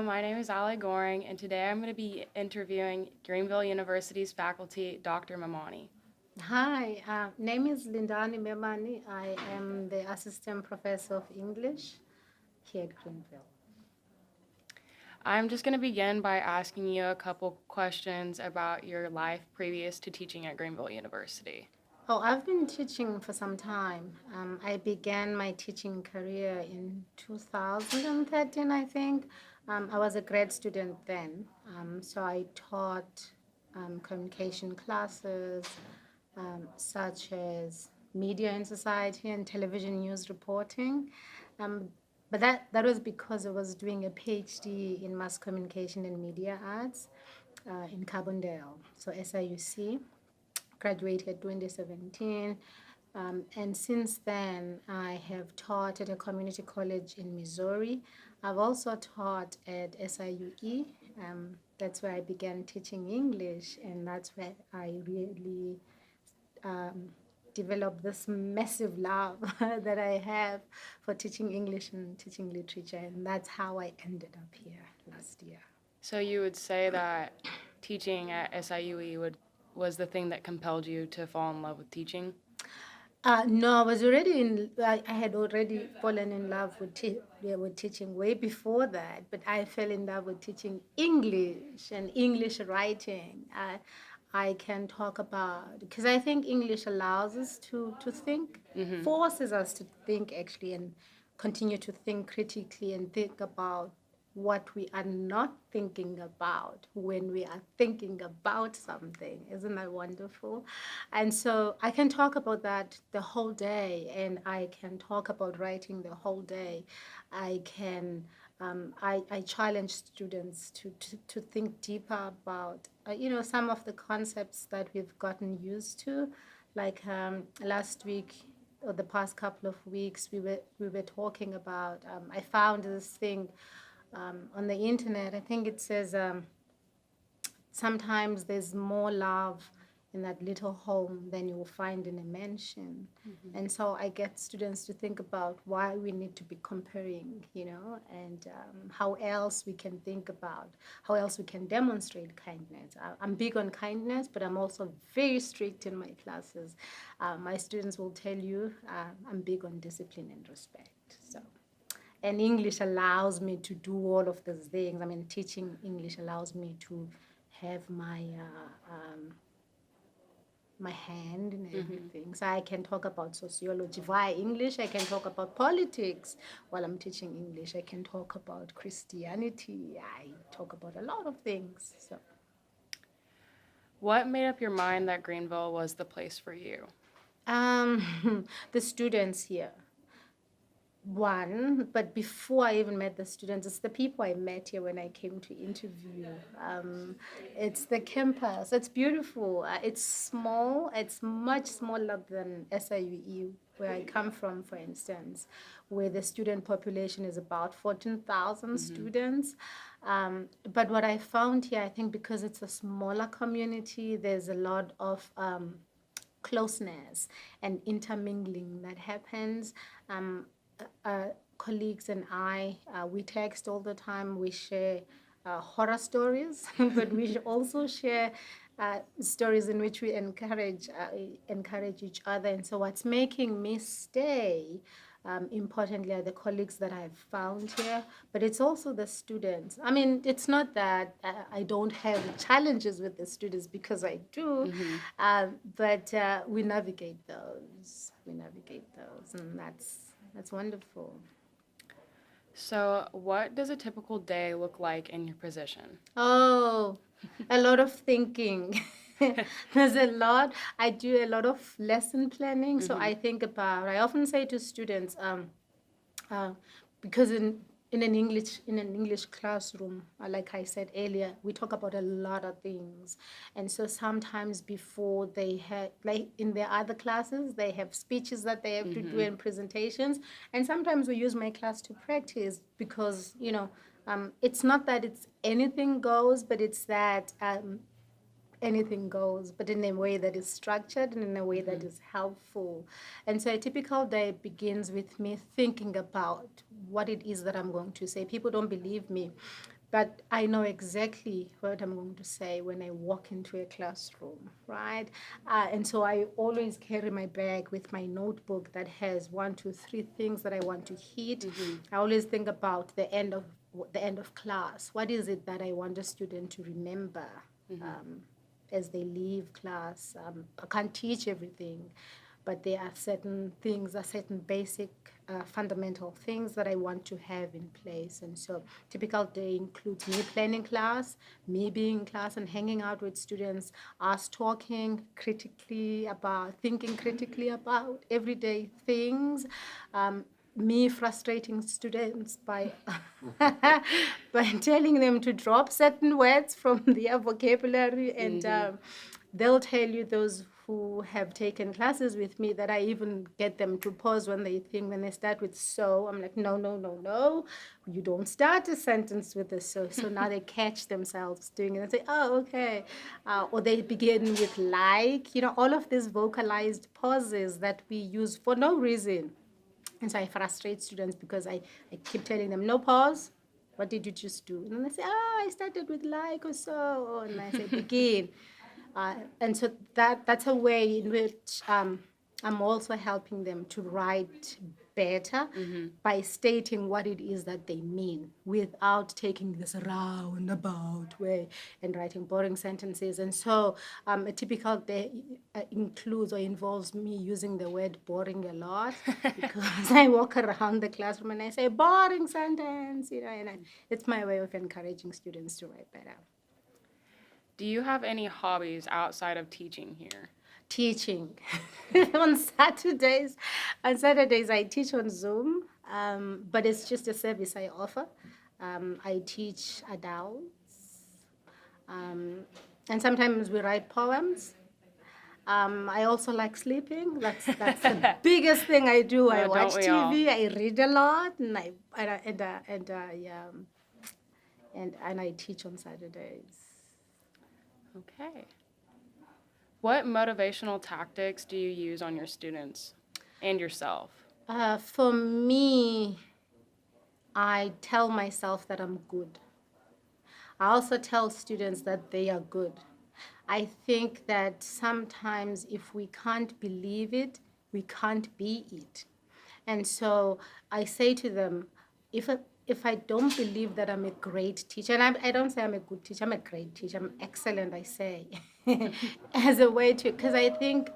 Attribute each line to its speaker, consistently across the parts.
Speaker 1: my name is Alli Goering, and today I'm going to be interviewing Greenville University's faculty, Dr. Memani.
Speaker 2: Hi, name is Lindani Memani. I am the assistant professor of English here at Greenville.
Speaker 1: I'm just going to begin by asking you a couple questions about your life previous to teaching at Greenville University.
Speaker 2: Oh, I've been teaching for some time. I began my teaching career in 2013, I think. I was a grad student then, so I taught communication classes such as media and society and television news reporting. Um, but that was because I was doing a PhD in mass communication and media arts in Carbondale, so SIUC. Graduated 2017. And since then, I have taught at a community college in Missouri. I've also taught at SIUE. That's where I began teaching English, and that's where I really um, developed this massive love that I have for teaching English and teaching literature, and that's how I ended up here last year.
Speaker 1: So you would say that teaching at SIUE was the thing that compelled you to fall in love with teaching?
Speaker 2: No, I was already in. I had already fallen in love with yeah, with teaching way before that. But I fell in love with teaching English and English writing. I can talk about because I think English allows us to think,
Speaker 1: Mm-hmm.
Speaker 2: forces us to think actually, and continue to think critically and think about what we are not thinking about when we are thinking about something. Isn't that wonderful? And so I can talk about that the whole day, and I can talk about writing the whole day. I can. I challenge students to think deeper about, some of the concepts that we've gotten used to. Like last week or the past couple of weeks, we were talking about. I found this thing on the internet. I think it says sometimes there's more love in that little home than you will find in a mansion.
Speaker 1: Mm-hmm.
Speaker 2: And so I get students to think about why we need to be comparing, and how else we can think about, how else we can demonstrate kindness. I'm big on kindness, but I'm also very strict in my classes. My students will tell you I'm big on discipline and respect. So and English allows me to do all of those things. I mean, teaching English allows me to have my hand in
Speaker 1: Mm-hmm.
Speaker 2: everything. So I can talk about sociology via English. I can talk about politics while I'm teaching English. I can talk about Christianity. I talk about a lot of things. So
Speaker 1: What made up your mind that Greenville was the place for you?
Speaker 2: the students here. One, but before I even met the students, it's the people I met here when I came to interview. It's the campus. It's beautiful. It's small. It's much smaller than SIUE, where I come from, for instance, where the student population is about 14,000
Speaker 1: Mm-hmm.
Speaker 2: students. But what I found here, I think because it's a smaller community, there's a lot of closeness and intermingling that happens. Um, Colleagues and I, we text all the time. We share horror stories, but we also share stories in which we encourage each other. And so, what's making me stay, importantly, are the colleagues that I've found here, but it's also the students. I mean, it's not that I don't have challenges with the students because I do,
Speaker 1: Mm-hmm.
Speaker 2: but we navigate those. We navigate those, and that's wonderful.
Speaker 1: So, what does a typical day look like in your position?
Speaker 2: Oh, a lot of thinking. There's a lot. I do a lot of lesson planning. So
Speaker 1: Mm-hmm.
Speaker 2: I often say to students, uh, because in an English classroom, like I said earlier, we talk about a lot of things, and so sometimes before they have, like in their other classes, they have speeches that they have to do
Speaker 1: Mm-hmm.
Speaker 2: and presentations, and sometimes we use my class to practice because it's not that it's anything goes, but it's that anything goes, but in a way that is structured and in a way
Speaker 1: Mm-hmm.
Speaker 2: that is helpful. And so a typical day begins with me thinking about what it is that I'm going to say. People don't believe me, but I know exactly what I'm going to say when I walk into a classroom, right? And so I always carry my bag with my notebook that has 1, 2, 3 things that I want to hit. I always think about the end of class. What is it that I want a student to remember as they leave class? I can't teach everything, but there are certain things, certain basic fundamental things that I want to have in place. And so typical day includes me planning class, me being in class and hanging out with students, us talking critically about, thinking critically about everyday things, me frustrating students by by telling them to drop certain words from their vocabulary, and they'll tell you, those who have taken classes with me, that I even get them to pause when they start with so. I'm like, no, no, no, no, you don't start a sentence with a so. So now they catch themselves doing it and say, oh, okay. Or they begin with like, all of these vocalized pauses that we use for no reason. And so I frustrate students because I keep telling them, no pause. What did you just do? And then they say, oh, I started with like or so. And I say, begin. And so that's a way in which I'm also helping them to write better by stating what it is that they mean without taking this roundabout way and writing boring sentences. And so a typical day includes or involves me using the word boring a lot because I walk around the classroom and I say boring sentence, and it's my way of encouraging students to write better.
Speaker 1: Do you have any hobbies outside of teaching here?
Speaker 2: Teaching. on Saturdays. On Saturdays, I teach on Zoom, but it's just a service I offer. I teach adults, and sometimes we write poems. I also like sleeping. That's the biggest thing I do. I
Speaker 1: Oh,
Speaker 2: watch
Speaker 1: don't we all?
Speaker 2: TV. I read a lot, and I teach on Saturdays.
Speaker 1: Okay. What motivational tactics do you use on your students and yourself?
Speaker 2: For me, I tell myself that I'm good. I also tell students that they are good. I think that sometimes if we can't believe it, we can't be it. And so I say to them, if I don't believe that I'm a great teacher, and I don't say I'm a good teacher, I'm a great teacher, I'm excellent, I say, as a way to, because I think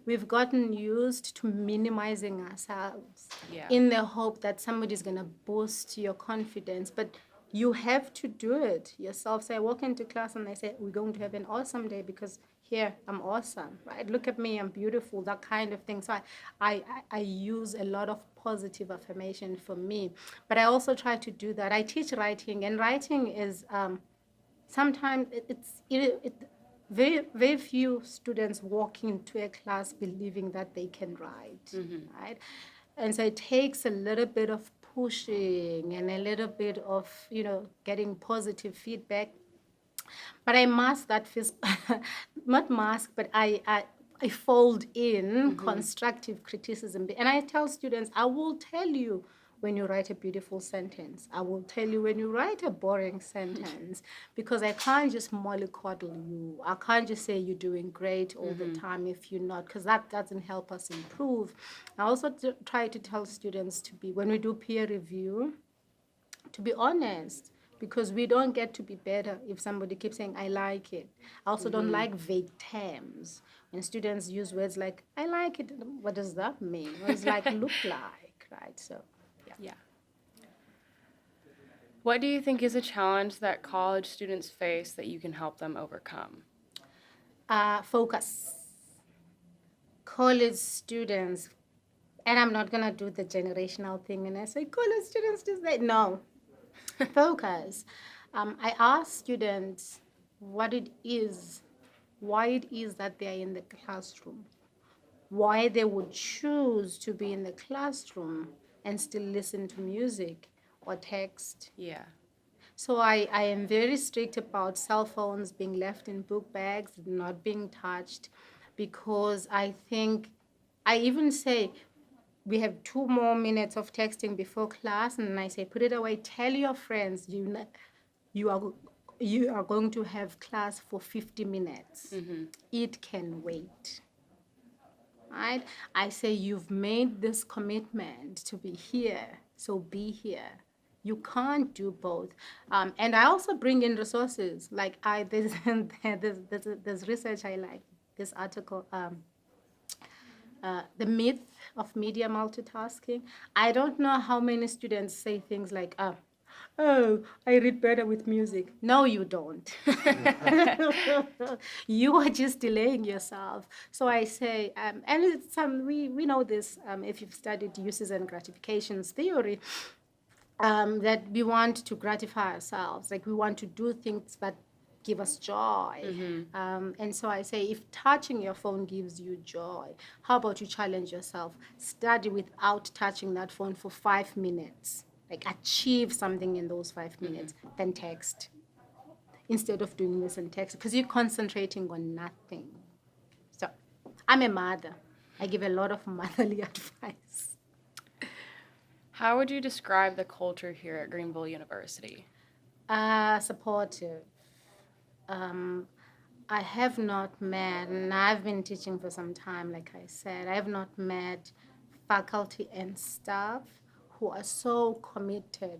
Speaker 2: we've gotten used to minimizing ourselves
Speaker 1: Yeah.
Speaker 2: in the hope that somebody's going to boost your confidence. But you have to do it yourself. So I walk into class and I say, we're going to have an awesome day because here, I'm awesome, right? Look at me, I'm beautiful, that kind of thing. So I use a lot of positive affirmation for me. But I also try to do that. I teach writing, and writing is sometimes very, very few students walk into a class believing that they can write, right? And so it takes a little bit of pushing and a little bit of, getting positive feedback. But I mask that not mask, but I fold in constructive criticism. And I tell students, I will tell you when you write a beautiful sentence. I will tell you when you write a boring sentence, because I can't just mollycoddle you. I can't just say you're doing great all the time if you're not, because that doesn't help us improve. I also try to tell students to be, when we do peer review, to be honest, because we don't get to be better if somebody keeps saying, I like it. I also don't like vague terms. When students use words like, I like it, what does that mean? What does like look like, right? So,
Speaker 1: Yeah. What do you think is a challenge that college students face that you can help them overcome?
Speaker 2: Focus. College students, and I'm not going to do the generational thing and I say, college students do that. No. Focus. I ask students what it is, why it is that they are in the classroom, why they would choose to be in the classroom and still listen to music or text.
Speaker 1: Yeah.
Speaker 2: So I am very strict about cell phones being left in book bags, not being touched, because I think, I even say, we have 2 more minutes of texting before class, and I say, put it away, tell your friends, you are you are going to have class for 50 minutes. It can wait. Right? I say you've made this commitment to be here, so be here. You can't do both. And I also bring in resources. Like there's research I like. This article, the myth of media multitasking. I don't know how many students say things like, oh, I read better with music. No, you don't. You are just delaying yourself. So I say, and it's we know this if you've studied uses and gratifications theory, that we want to gratify ourselves. Like we want to do things that give us joy. And so I say, if touching your phone gives you joy, how about you challenge yourself? Study without touching that phone for 5 minutes. Like achieve something in those 5 minutes, then text. Instead of doing this and text, because you're concentrating on nothing. So I'm a mother. I give a lot of motherly advice.
Speaker 1: How would you describe the culture here at Greenville University?
Speaker 2: Supportive. I have not met, and I've been teaching for some time, like I said, I have not met faculty and staff who are so committed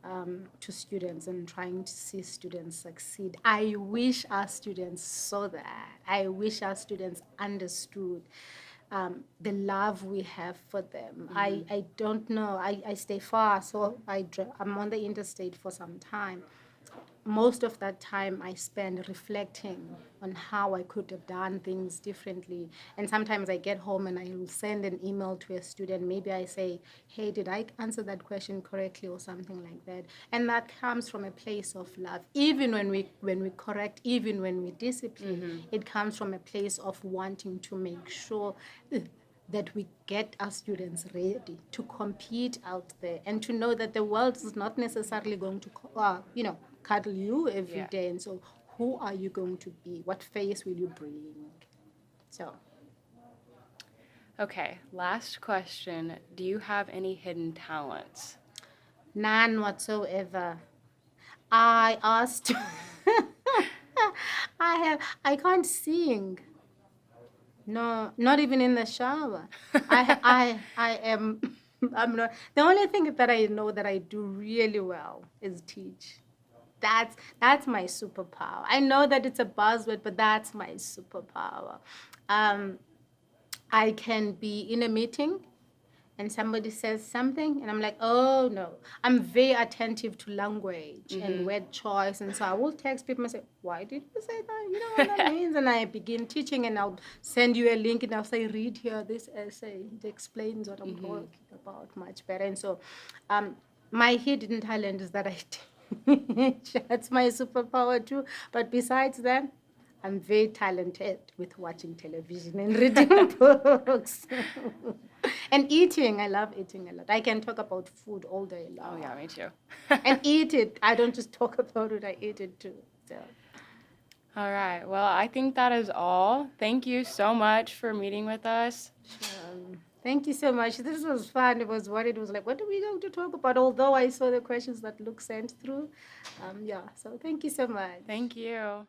Speaker 2: to students and trying to see students succeed. I wish our students saw that. I wish our students understood the love we have for them. I don't know. I stay far, so I'm on the interstate for some time. Most of that time I spend reflecting on how I could have done things differently. And sometimes I get home and I will send an email to a student. Maybe I say, hey, did I answer that question correctly or something like that? And that comes from a place of love. Even when we correct, even when we discipline, it comes from a place of wanting to make sure that we get our students ready to compete out there and to know that the world is not necessarily going to, cuddle you every day. And so who are you going to be? What face will you bring? So.
Speaker 1: Okay, last question. Do you have any hidden talents?
Speaker 2: None whatsoever. I asked, I can't sing. No, not even in the shower. I'm not, the only thing that I know that I do really well is teach. That's my superpower. I know that it's a buzzword, but that's my superpower. I can be in a meeting and somebody says something and I'm like, oh no. I'm very attentive to language and word choice. And so I will text people and say, why did you say that? You know what that means? And I begin teaching and I'll send you a link and I'll say, read here this essay. It explains what I'm talking about much better. And so my hidden talent is that I teach. That's my superpower too. But besides that, I'm very talented with watching television and reading books. And eating. I love eating a lot. I can talk about food all day long.
Speaker 1: Oh, yeah, me too.
Speaker 2: And eat it. I don't just talk about it, I eat it too. So.
Speaker 1: All right. Well, I think that is all. Thank you so much for meeting with us.
Speaker 2: Thank you so much. This was fun. It was what it was like. What are we going to talk about? Although I saw the questions that Luke sent through. So thank you so much.
Speaker 1: Thank you.